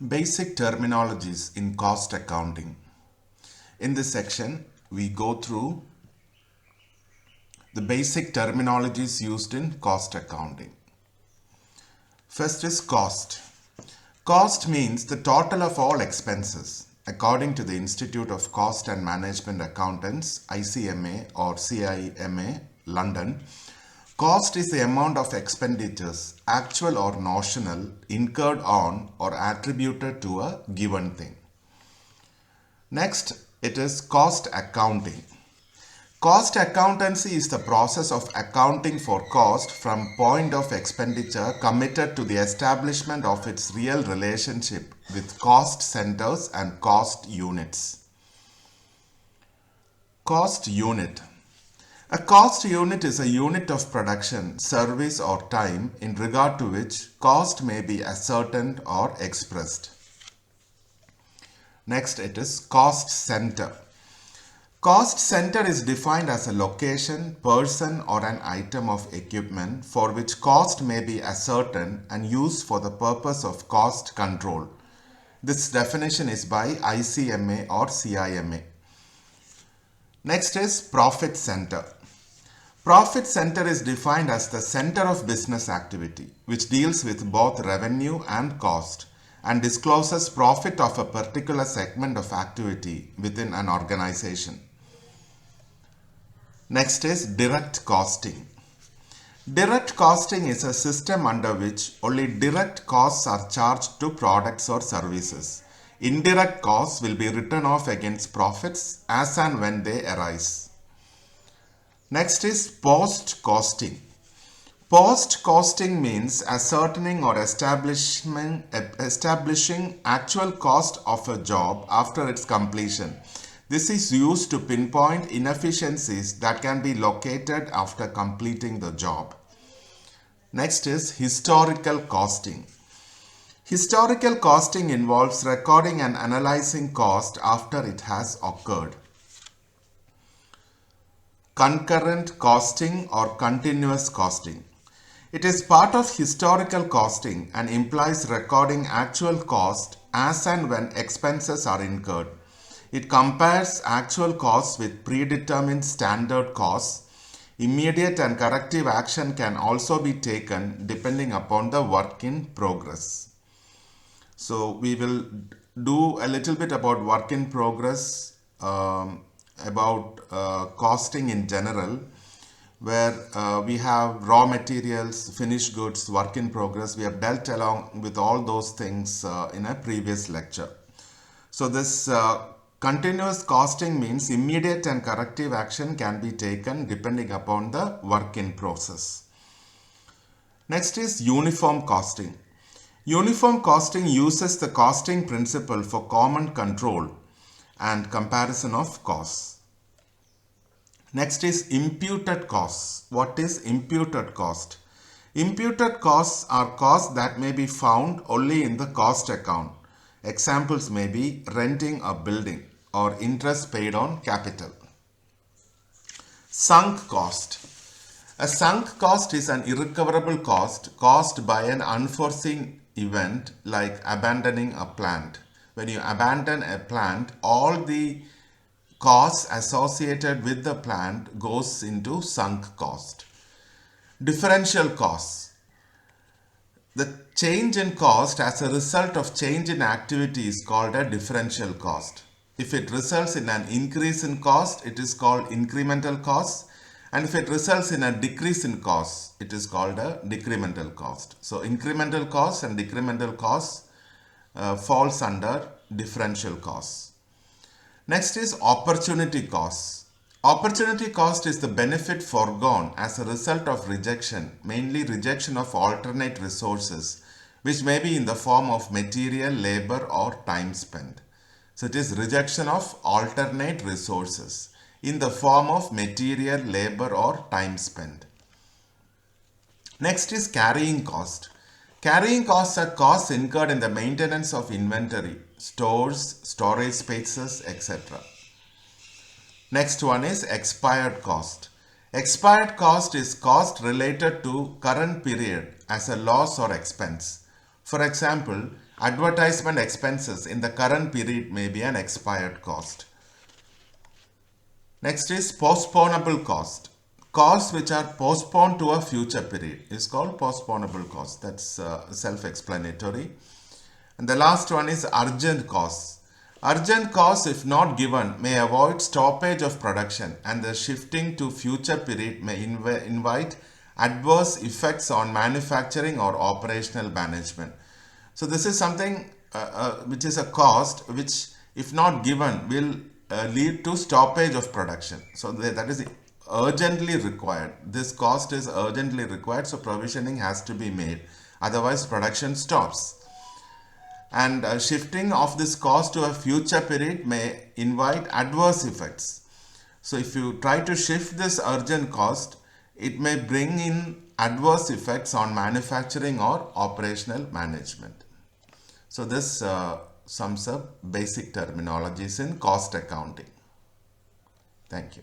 Basic terminologies in cost accounting. In this section, we go through the basic terminologies used in cost accounting. First is cost. Cost means the total of all expenses. According to the Institute of Cost and Management Accountants, ICMA or CIMA, London, cost is the amount of expenditures, actual or notional, incurred on or attributed to a given thing. Next, it is cost accounting. Cost accountancy is the process of accounting for cost from point of expenditure committed to the establishment of its real relationship with cost centers and cost units. Cost unit. A cost unit is a unit of production, service or time in regard to which cost may be ascertained or expressed. Next, it is cost center. Cost center is defined as a location, person or an item of equipment for which cost may be ascertained and used for the purpose of cost control. This definition is by ICMA or CIMA. Next is profit center. Profit center is defined as the center of business activity, which deals with both revenue and cost and discloses profit of a particular segment of activity within an organization. Next is direct costing. Direct costing is a system under which only direct costs are charged to products or services. Indirect costs will be written off against profits as and when they arise. Next is post costing. Post costing means ascertaining or establishing actual cost of a job after its completion. This is used to pinpoint inefficiencies that can be located after completing the job. Next is historical costing. Historical costing involves recording and analyzing cost after it has occurred. Concurrent costing or continuous costing. It is part of historical costing and implies recording actual cost as and when expenses are incurred. It compares actual costs with predetermined standard costs. Immediate and corrective action can also be taken depending upon the work in progress. So we will do a little bit about work in progress, about costing in general, where we have raw materials, finished goods, work in progress. We have dealt along with all those things in a previous lecture. So this continuous costing means immediate and corrective action can be taken depending upon the work in process. Next is uniform costing. Uniform costing uses the costing principle for common control and comparison of costs. Next is imputed costs. What is imputed cost? Imputed costs are costs that may be found only in the cost account. Examples may be renting a building or interest paid on capital. Sunk cost. A sunk cost is an irrecoverable cost caused by an unforeseen event like abandoning a plant. When you abandon a plant, all the costs associated with the plant goes into sunk cost. Differential costs. The change in cost as a result of change in activity is called a differential cost. If it results in an increase in cost, it is called incremental cost. And if it results in a decrease in cost, it is called a decremental cost. So incremental cost and decremental costs falls under differential costs. Next is opportunity costs. Opportunity cost is the benefit foregone as a result of rejection, mainly rejection of alternate resources, which may be in the form of material, labor or time spent. So it is rejection of alternate resources in the form of material, labor or time spent. Next is carrying cost. Carrying costs are costs incurred in the maintenance of inventory, stores, storage spaces, etc. Next one is expired cost. Expired cost is cost related to current period as a loss or expense. For example, Advertisement expenses in the current period may be an expired cost. Next is postponable cost. Costs which are postponed to a future period is called postponable cost. That's self-explanatory. And the last one is urgent costs. Urgent costs, if not given, may avoid stoppage of production, and the shifting to future period may invite adverse effects on manufacturing or operational management. So this is something which is a cost which, if not given, will lead to stoppage of production. So that is urgently required. This cost is urgently required, so provisioning has to be made. Otherwise, production stops. And shifting of this cost to a future period may invite adverse effects. So if you try to shift this urgent cost, it may bring in adverse effects on manufacturing or operational management. So this sums up basic terminologies in cost accounting. Thank you.